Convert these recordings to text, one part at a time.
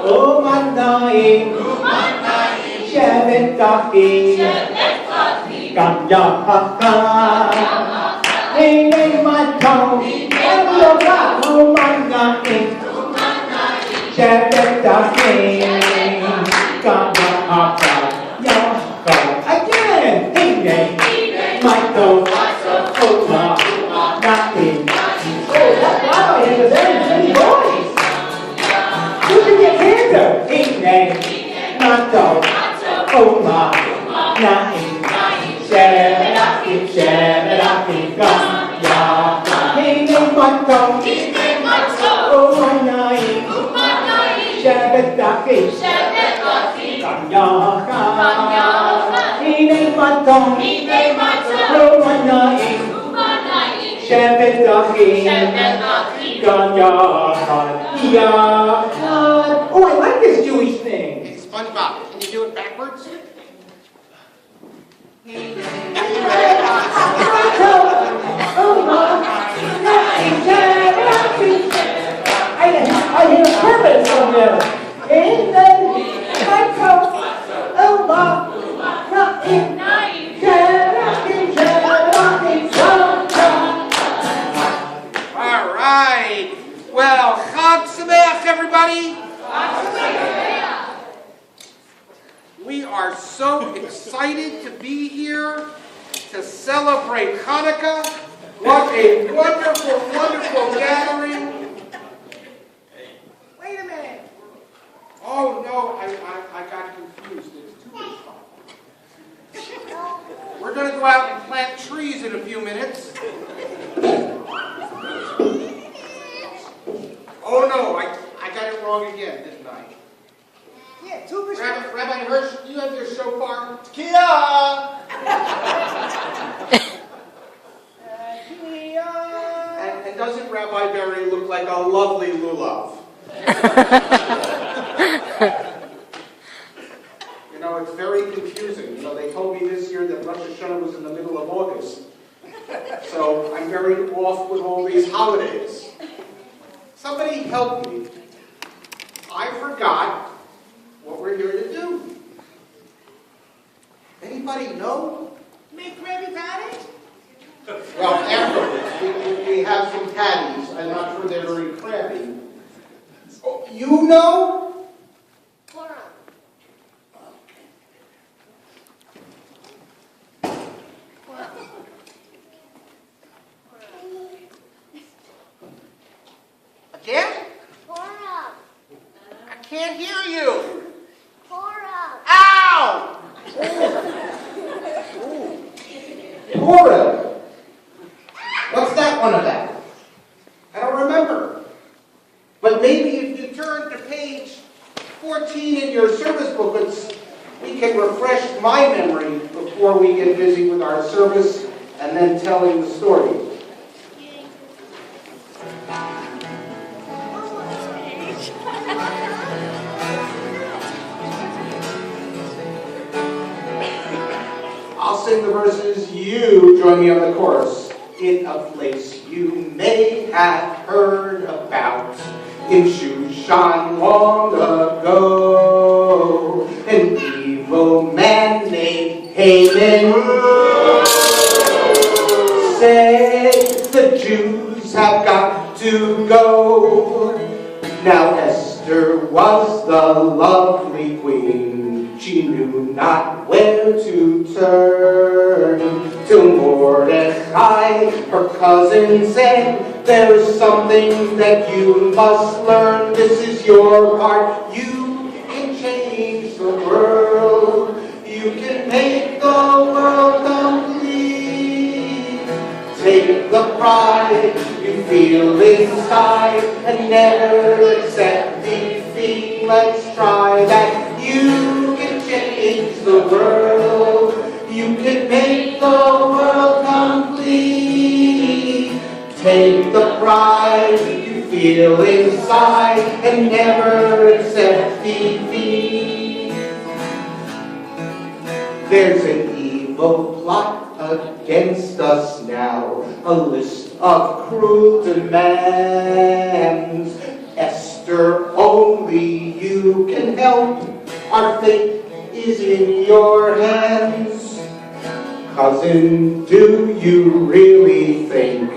Umanaim Shevetachim Ganyahaka Hine Matom Eloka Umanaim Shevetachim Ganyahaka Yahaka. Again, Hine Matom Umanaim. Oh, wow, he has a very pretty voice. You can get cancer. Hine Matom Umanaim Shevetachim Shevetachim Ganyahaka Hine Matom Umanaim Shevetachim Ganyahaka Hine Matom Umanaim Shevetachim Ganyahaka. Oh, I like this Jewish thing. SpongeBob, can you do it backwards? I hear a purpose from there. All right. Well, Chag Sameach, everybody. We are so excited to be here to celebrate Hanukkah. What a wonderful, wonderful gathering. Wait a minute. Oh, no, I got confused. It's too much fun. We're going to go out and plant trees in a few minutes. Oh, no, I got it wrong again, didn't I? Yeah, two percent. Rabbi Hirsch, do you have your shofar? Kia! And doesn't Rabbi Berry look like a lovely lulav? You know, it's very confusing. You know, they told me this year that Rosh Hashanah was in the middle of August. So I'm very off with all these holidays. Somebody help me. I forgot what we're here to do. Anybody know? Make Krabby Patty? Well, afterwards, we have some patties. I'm not sure they're very crabby. Oh, you know? Purim. Again? Purim. I can't hear you. Purim. Ow! Purim. What's that one about? I don't remember. But maybe if you turn to page 14 in your service booklets, we can refresh my memory before we get busy with our service and then telling the story. I'll sing the verses, you join me on the chorus. In a place you may have heard about, in Shushan long ago, an evil man named Haman said the Jews have got to go. Now Esther was the lovely queen. She knew not where to turn, till Mordecai, her cousin, said, there's something that you must learn. This is your part. You can change the world. You can make the world complete. Take the pride you feel inside and never accept defeat. Let's try that. You can change the world. You can make the world complete. Take the pride you feel inside and never accept defeat. There's an evil plot against us now, a list of cruel demands. Esther Our fate is in your hands. Cousin, do you really think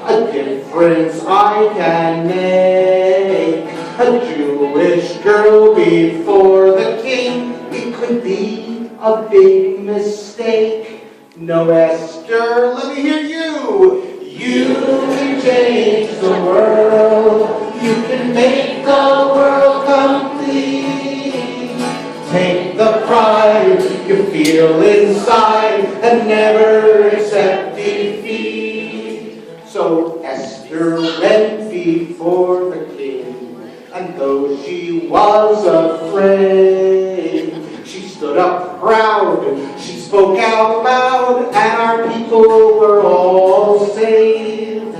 a difference I can make? A Jewish girl before the king, it could be a big mistake. No, Esther, let me hear you. You can change the world. You can make the world complete. Take the pride you feel inside and never accept defeat. So Esther went before the king, and though she was afraid, she stood up proud, she spoke out loud, and our people were all saved.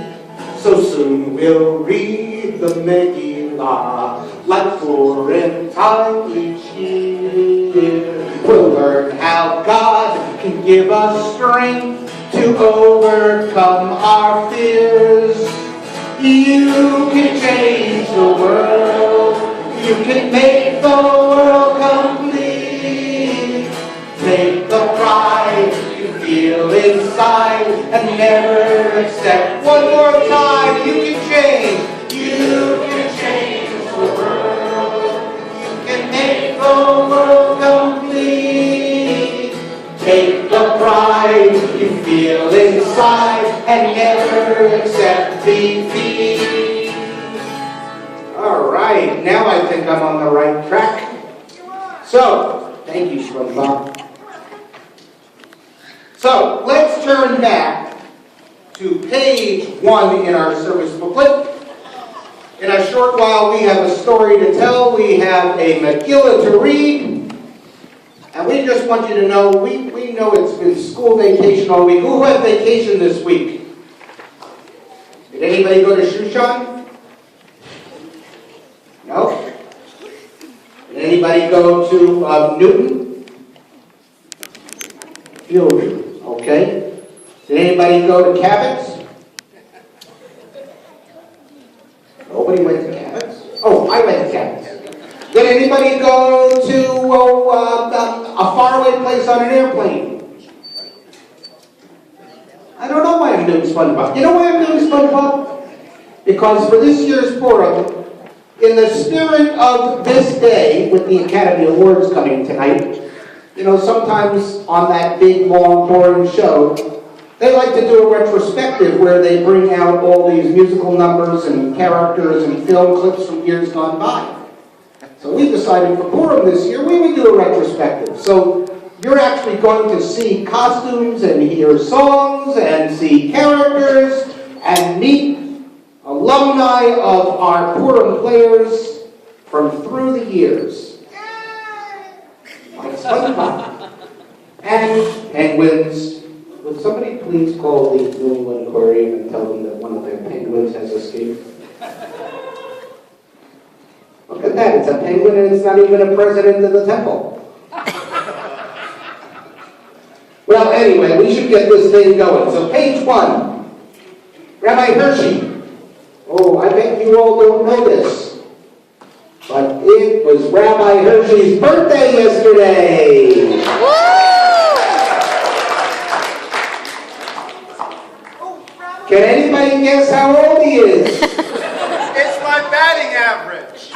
So soon we'll read the Megillah, like Purim time each year. We'll learn how God can give us strength to overcome our fears. You can change the world. You can make the world complete. Take the pride you feel inside and never accept. One more time, you can change. You can change the world. You can make the world complete. Take the pride you feel inside and never accept defeat. All right, now I think I'm on the right track. So, thank you, SpongeBob. So, let's turn back to page 1 in our service booklet. In a short while, we have a story to tell. We have a Megillah to read. And we just want you to know, we know it's been school vacation all week. Who had vacation this week? Did anybody go to Shushan? No? Did anybody go to Newton? Fusion. Okay. Did anybody go to Cabot's? Nobody went to Cabot's? Oh, I went to Cabot's. Did anybody go to a faraway place on an airplane? I don't know why I'm doing SpongeBob. You know why I'm doing SpongeBob? Because for this year's Purim, in the spirit of this day, with the Academy Awards coming tonight, you know, sometimes on that big, long, boring show, they like to do a retrospective where they bring out all these musical numbers and characters and film clips from years gone by. So we decided for Purim this year, we would do a retrospective. So you're actually going to see costumes and hear songs and see characters and meet alumni of our Purim players from through the years. Like SpongeBob. And penguins. Would somebody please call the New England Aquarium and tell them that one of their penguins has escaped? Look at that, it's a penguin and it's not even a president of the temple. Well, anyway, we should get this thing going. So page 1, Rabbi Hershey. Oh, I bet you all don't know this, but it was Rabbi Hershey's birthday yesterday. Can anybody guess how old he is? It's my batting average.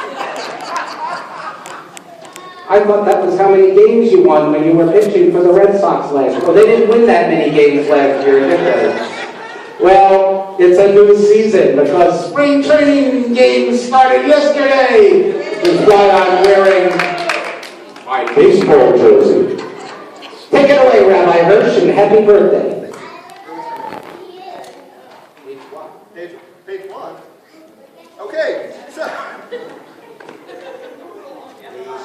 I thought that was how many games you won when you were pitching for the Red Sox last year. Well, they didn't win that many games last year, did they? Well, it's a new season because spring training games started yesterday. That's why I'm wearing my baseball jersey. Take it away, Rabbi Hirsch, and happy birthday. Page 1. Okay, so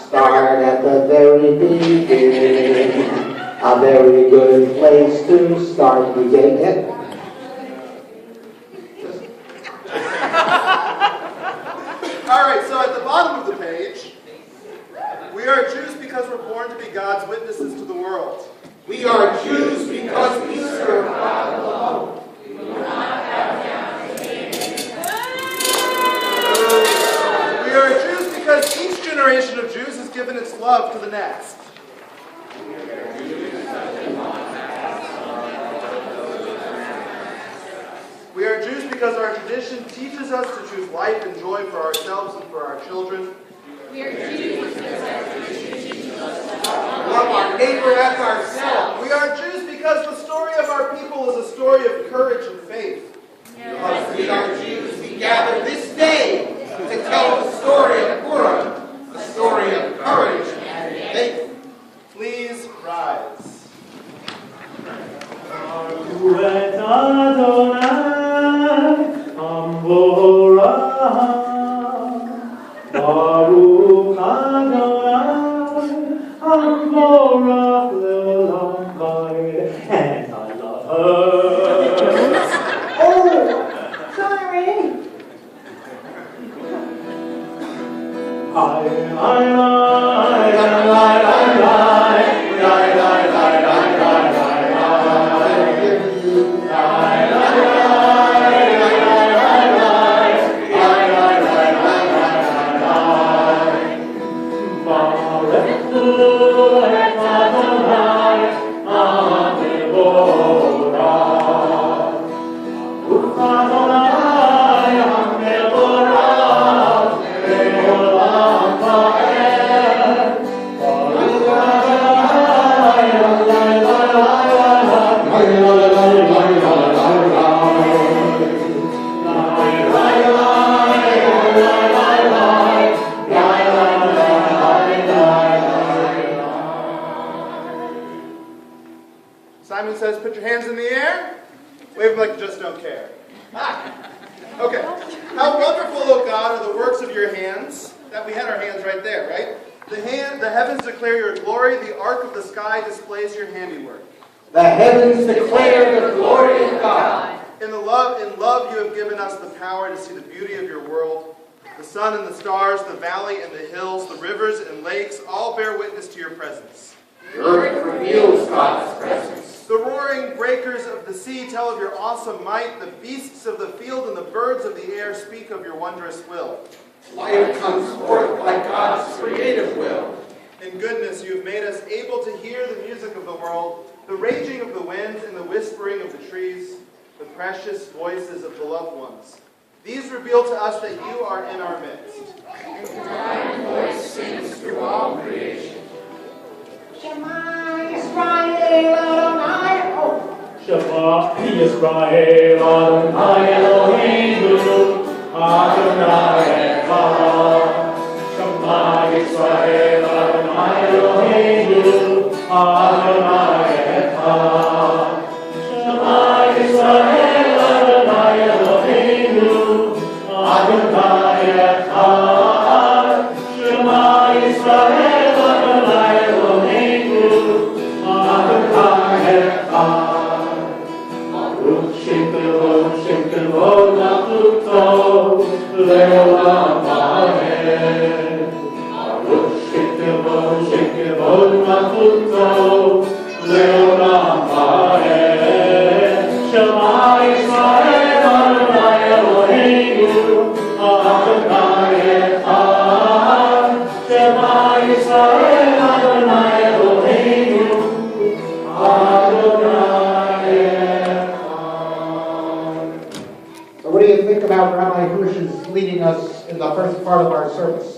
Start at the very beginning. A very good place to start. You getting it? all right, so at the bottom of the page, we are Jews because we're born to be God's witnesses to the world. We are Jews because we serve God alone. We are Jews because each generation generation of Jews has given its love to the next. We are Jews because our tradition teaches us to choose life and joy for ourselves and for our children. We are Jews because our tradition teaches us to Love our neighbor as ourselves. We are Jews because the story of our people is a story of courage and faith. Because we are Jews, we gather this day to tell the story of Purim, the story of courage and faith. Please rise. Baruch Adonai, Amvorach Le'olam. And I love her. Oh, sorry. Simon says, put your hands in the air. Wave them like you just don't care. Okay. How wonderful, O God, are the works of your hands. That we had our hands right there, right? The heavens declare your glory. The arc of the sky displays your handiwork. The heavens declare the glory of God. In love you have given us the power to see the beauty of your world. The sun and the stars, the valley and the hills, the rivers and lakes, all bear witness to your presence. The earth reveals God's presence. The roaring breakers of the sea tell of your awesome might. The beasts of the field and the birds of the air speak of your wondrous will. Life comes forth by God's creative will. In goodness you have made us able to hear the music of the world, the raging of the winds and the whispering of the trees, the precious voices of the loved ones. These reveal to us that you are in our midst. And the divine voice sings through all creation. Shema Yisrael Adonai. Shema Yisrael Adonai Eloheinu Adonai Echad. Shema Yisrael Adonai Eloheinu Adonai Echad. Shema Yisrael Adonai Eloheinu Adonai Echad. Shema Yisrael Adonai Eloheinu Adonai Echad. Baruch Shem Kavod Malchuto Le'olam Amen. Baruch Shem Kavod Malchuto Le'olam Amen. Shema Yisrael Adonai Eloheinu Adonai Echad. Shema Yisrael Adonai Eloheinu Adonai Echad. So what do you think about Rabbi Hirsch's leading us in the first part of our service?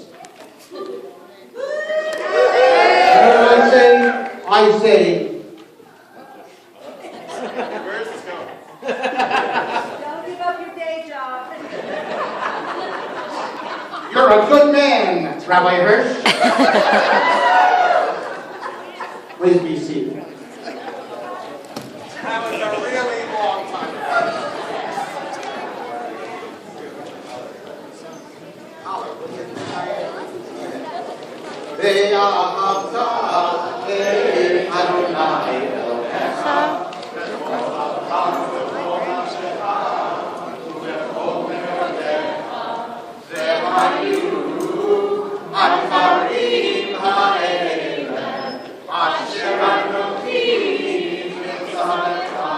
I say, Where is this going? Don't give up your day job. you're a good man, Rabbi Hirsch. Please be seated. That was a really long time ago. Ve'ahavta Adonai Elohecha Advarim ha'elem Asher Anochi mitzvatecha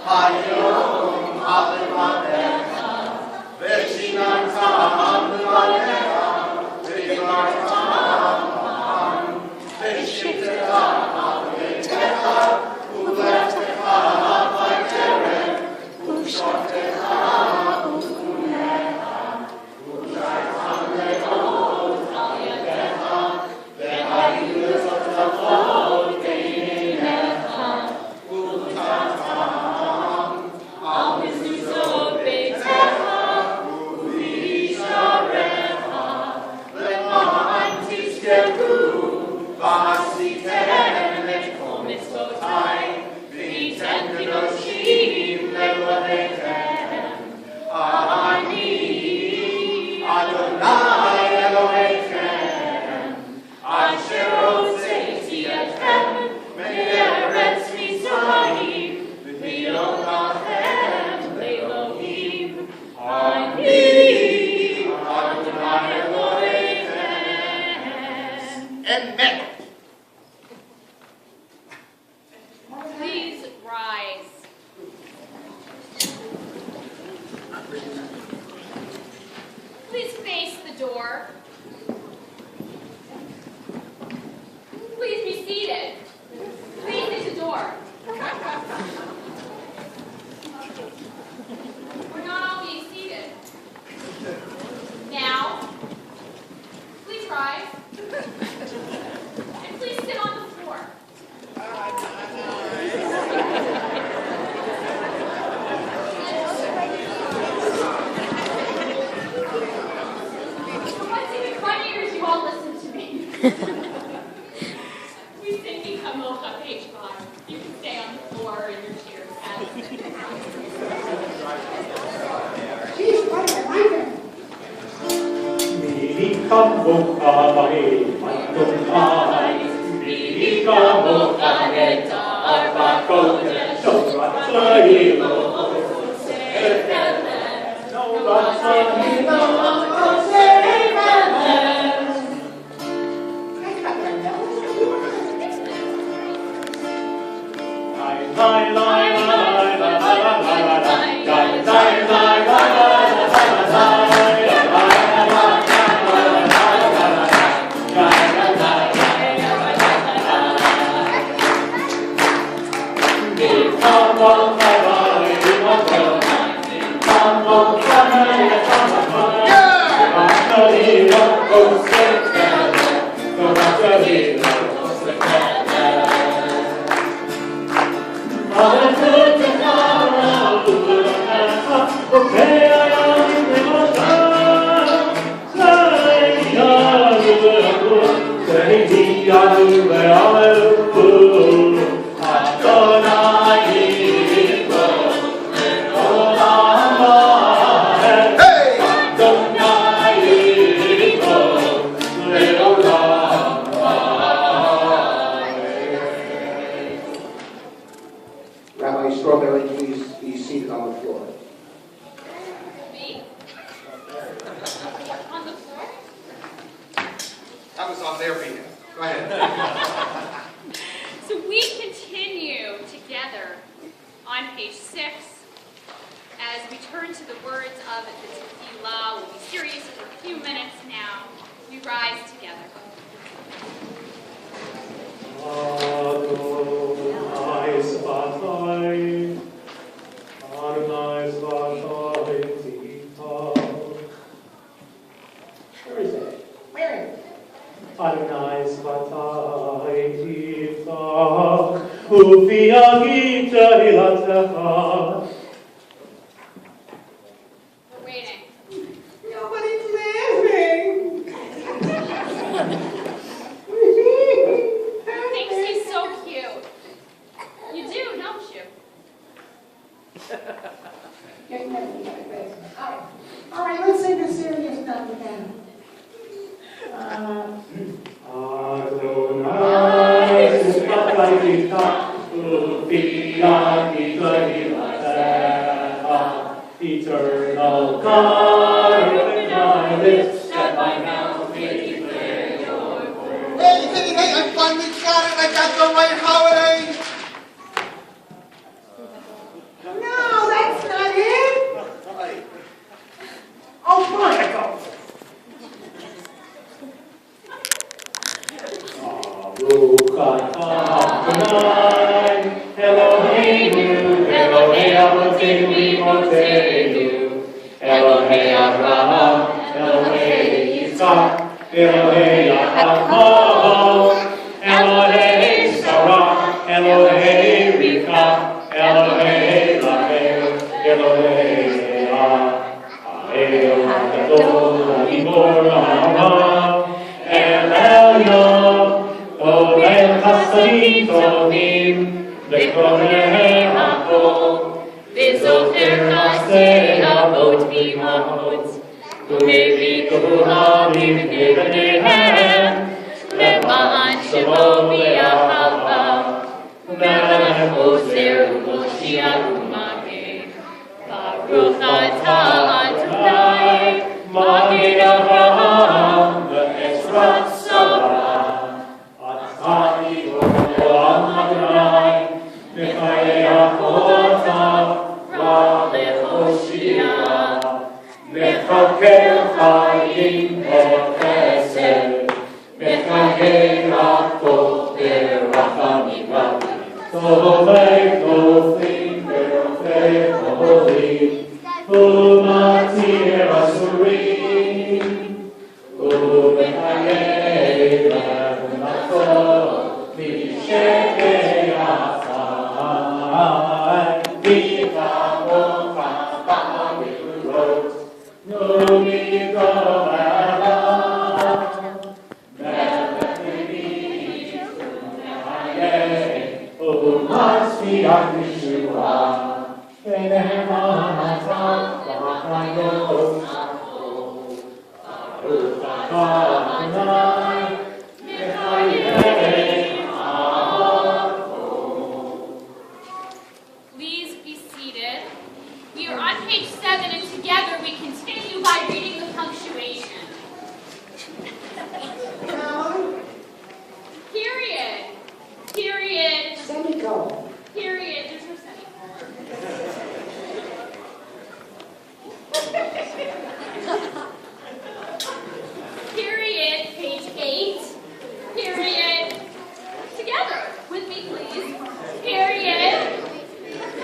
Hayom alevanecha Ve'shinartam levanecha door. Please be seated. Please at the door. We're not all being seated. Now, please rise. And please sit on the floor. What's even funnier is you all listen to me. We sing me Kamocha, page 5. You can stay on the floor in your chairs. She's quite a writer. Rabbi Strawberry, please be seated on the floor. Me? On the floor? That was on their behalf. Go ahead. So we continue together on page 6 as we turn to the words of the Tefillah. We'll be serious for a few minutes now. We rise together. Where is it? Where? Adonai Svatay Yitzchak, Ufi Agita Hilatecha. We're waiting. Nobody's laughing. Thinks he's so cute. You do, don't you? All right, let's sing a serious number then. Adonai Svatay Yitzchak, Ufi Agita Hilatecha. Eternal God, open my lips, that my mouth may declare your glory. Hey, I finally got it. I got the right holiday. No, that's not it. Oh, fine. Baruch atah Adonai, Eloheinu, Elohei Avotenu Imotenu, Elohei Avraham, Elohei Yitzchak, Elohei Yaakov, Elohei Sarah, Elohei Rivka, Elohei Rachel, Elohei Leah, Ha'el HaGadol, HaGibor HaRam, El Elyon, Ovel Chasadim Tovim, Bekorei Hakol, Bezocher Chasei Avot V'imot, Umevi Kohanim B'neihem, Le'ma'an Shemo V'Yahava, Melech Ozer U'Moshia U'Mageh, Baruch Atah Adonai, Magid Avraham, Ve'ezrat Sarah, Atah Olam Adonai, Mechayei Achotav, Ra Le'Hoshia, Mechakel חיים וחסד, בחיי רחוק ורחמים רבים, סובב נופלים ורופא חולים, ומתיר אסורים, ובחיי רחוק משקי החיים, מכמוך במרוץ, נו מגדול עליו, מלך נביאים ומחיה, ומצמיח ישועה, ונאמן אתה בחיות, ברוך אתה אדוני, בחיי Please be seated. We are on page 7, and together we continue by reading the punctuation. Period. Period. Semicolon. Period. There's no semicolon. Period. Page 8. Period. Together with me, please. Period.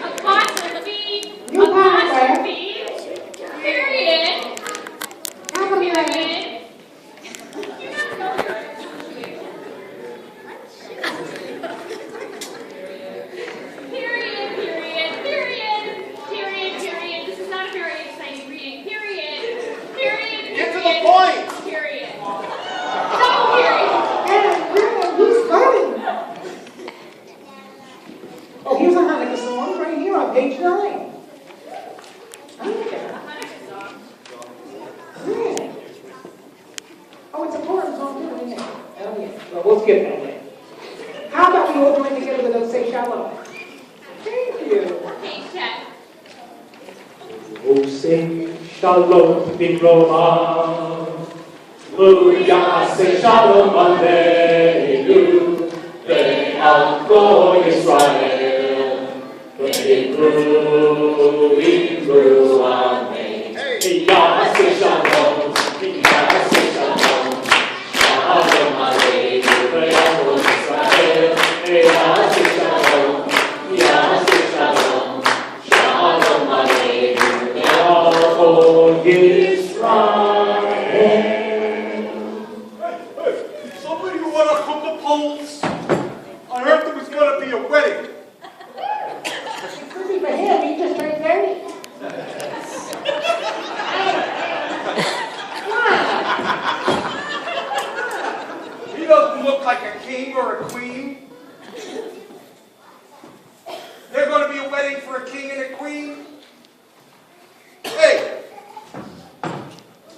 Apostrophe. You Apostrophe. Period. How come you like Period. Period, period, period, period, period. This is not a very exciting reading. Period. Period. Get to the period, point. Period. No period. And who's starting? Oh, here's a Hanukkah song right here on page 9. Hanukkah. Yeah. Oh, it's a Purim song too, isn't it? Oh, yeah. Well, we'll skip that then. How about we all join together with us say Shalom? Thank you. Page 10. Oh, say Shalom במרומה, ויעשה שלום עלינו, ועל כל ישראל, ויאמרו אמן. ויעשה שלום, ויעשה שלום, שלום עלינו ועל כל ישראל, ויעשה שלום, ויעשה שלום, שלום עלינו ועל כל ישראל. Somebody want to cook the poles? I heard there was going to be a wedding. It could be for him. He just turned 30. He doesn't look like a king or a queen. There's going to be a wedding for a king and a queen. Hey,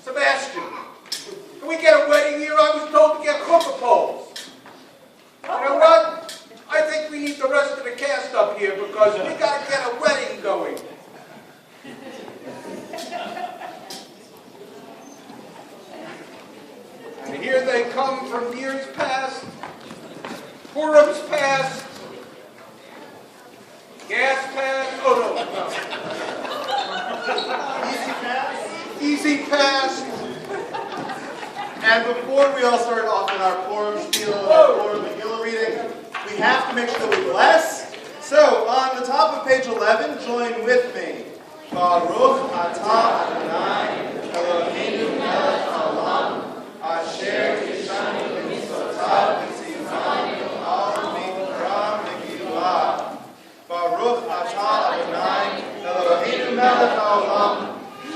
Sebastian, can we get a wedding here? I was told to get hookah poles. You know what? I think we need the rest of the cast up here because we got to get a wedding going. And here they come from years past, Purim's past, gas past, oh no. Easy past. And before we all start off in our Purim Shpiel and our Purim Megillah reading, we have to make sure that we bless. So, on the top of page 11, join with me. Baruch atah Adonai, Eloheinu melech haolam, asher tishanu b'mitzvotav v'tzivanu al mikra megillah. Baruch atah Adonai, Eloheinu melech haolam,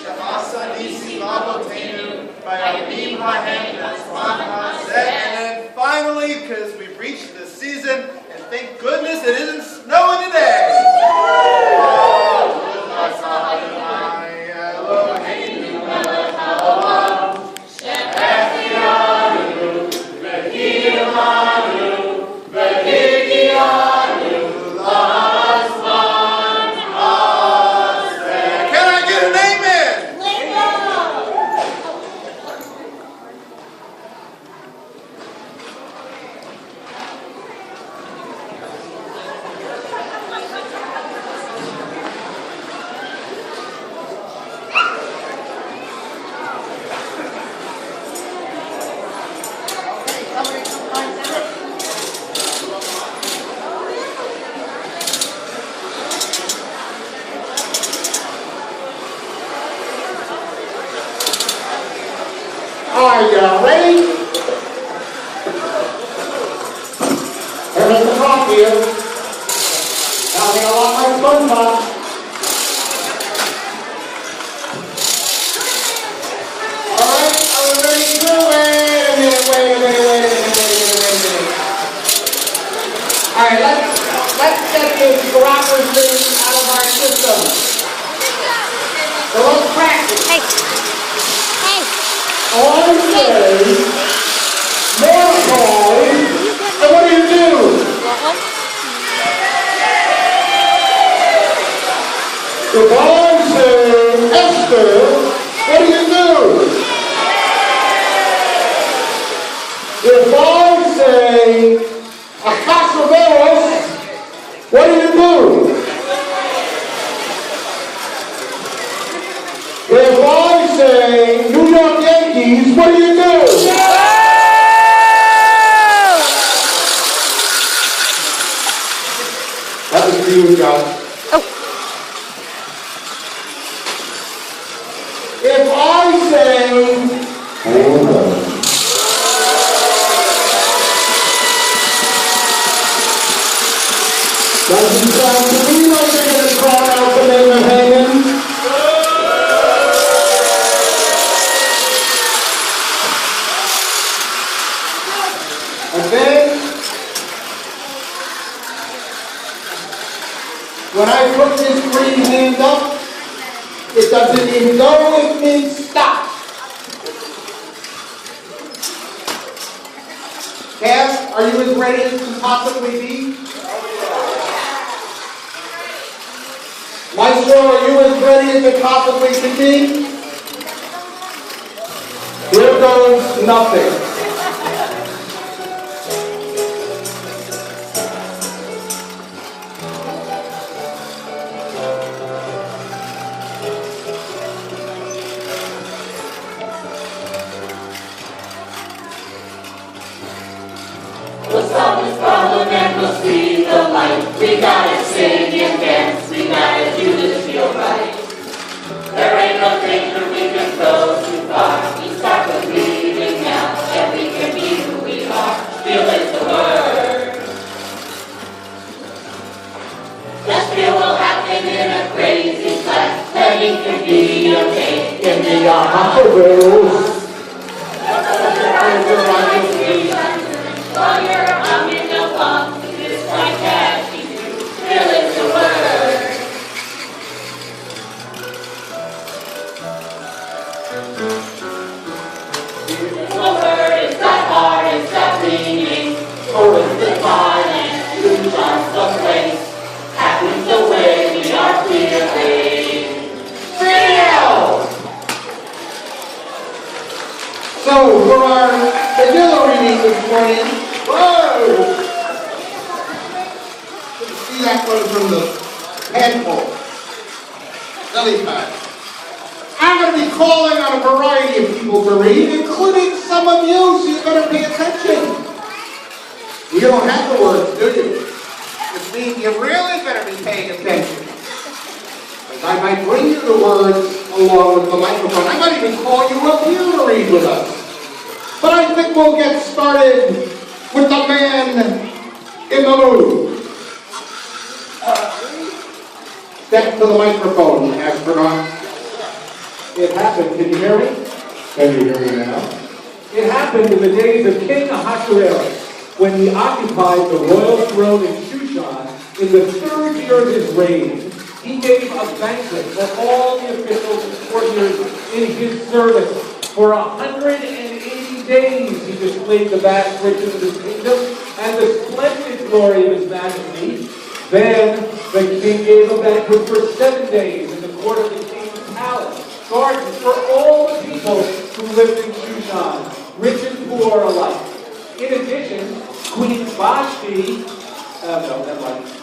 she'asa nisim l'avoteinu, bayamim hahem v'tzman hazeh. And then finally, because we've reached this season, and thank goodness it isn't snowing today. Baruch atah Adonai, Eloheinu melech haolam, she'echianu v'hilanu v'higianu l'zman hazeh. Can I get an amen? Are you ready? Here's the top here. Now they all my fun top. Alright, are we ready to go? Wait a minute. Alright, let's get this bureaucracy out of our system. So let's practice. Hey. On say, Mordecai, and what do you do? If I say Esther, what do you do? If I say Ahasuerus, what do you do? If I say New York Yankees, what do you do? That was for you, John. If I say, doesn't sound to me like they're going to call out the name of Haman. Okay? When I put this green hand up, it doesn't mean go, it means stop. Cass, are you as ready as you can possibly be? Maestro, are you as ready as it possibly can be? Here goes nothing. We'll solve this problem and we'll see the light. We gotta sing and dance, we gotta do this feel right. There ain't no danger we can go too far. We start believing now that we can be who we are. Feel is the word. That feel will happen in a crazy class. Letting can be okay in the Ahasuerus. while you're humming along to this white catchy tune, feel is the word. The word is that hard, it's that meaning. Oh, it's the time and you just the place. Happens the way we are feeling. Feel! So, for our vanilla reading this morning, whoa! See that one from the handful. Belly time. I'm going to be calling on a variety of people to read, including some of you, so you better pay attention. You don't have the words, do you? Which means you really better be paying attention. Because I might bring you the words along with the microphone. I might even call you up here to read with us. But I think we'll get started with the man in the mood. Step to the microphone, astronaut. It happened, can you hear me? Can you hear me now? It happened in the days of King Ahasuerus, when he occupied the royal throne in Shushan in the 3rd year of his reign. He gave a banquet for all the officials and courtiers in his service. For 180 days he displayed the vast riches of his kingdom and the splendid glory of his majesty. Then the king gave a banquet for 7 days in the court of the king's palace, gardens for all the people who lived in Shushan, rich and poor alike. In addition, Queen Vashti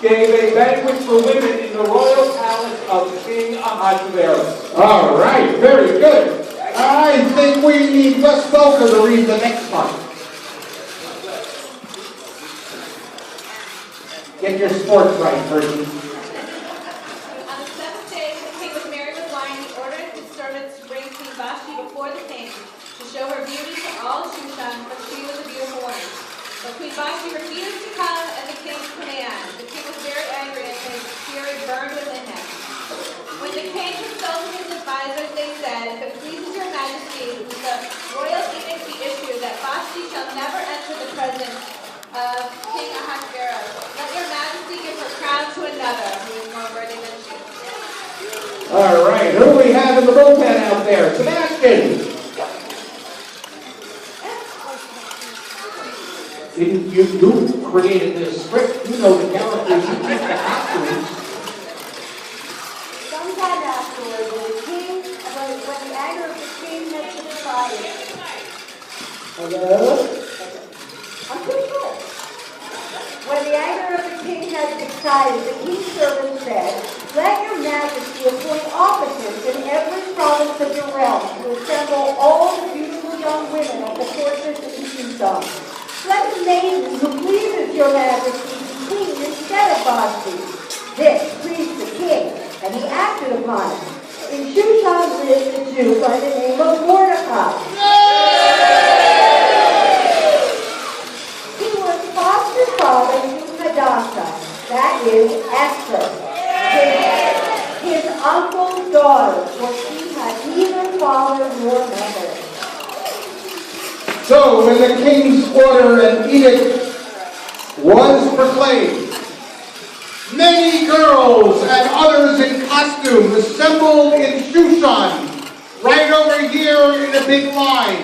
gave a banquet for women in the royal palace of King Ahasuerus. All right, very good. I think we need Wes Welker to read the next part. Get your sports right, Bertie. On the 7th day, the king was merry with wine. He ordered his servants to bring Queen Vashti before the king to show her beauty beauty to all Shushan, for she was a beautiful woman. But Queen Vashti refused to come at the king's command. The king was very angry and his fury burned within him. When the king consulted his advisors, they said, "If it pleases your majesty, the royal edict be issued that Vashti shall never enter the presence of King Ahasuerus. Let your majesty give her crown to another who is more worthy than she." All right, who do we have in the bullpen out there? Sebastian! Didn't you created this script? You know the characters, you picked the costumes. Sometime afterward, when the anger of the king had subsided. Hello? I'm pretty good. When the anger of the king had subsided, the king's servant said, "Let your majesty appoint officers in every province of your realm to assemble all the beautiful young women of the fortress of Shushan. Let the maiden who pleases your majesty be queen instead of Vashti." This pleased the king, and he acted upon it. In Shushan lived a Jew by the name of Mordecai. He was foster father to Hadassah, that is, Esther, his uncle's daughter, for she had neither father nor mother. So when the king's order and edict was proclaimed, many girls and others in costume assembled in Shushan, right over here in a big line.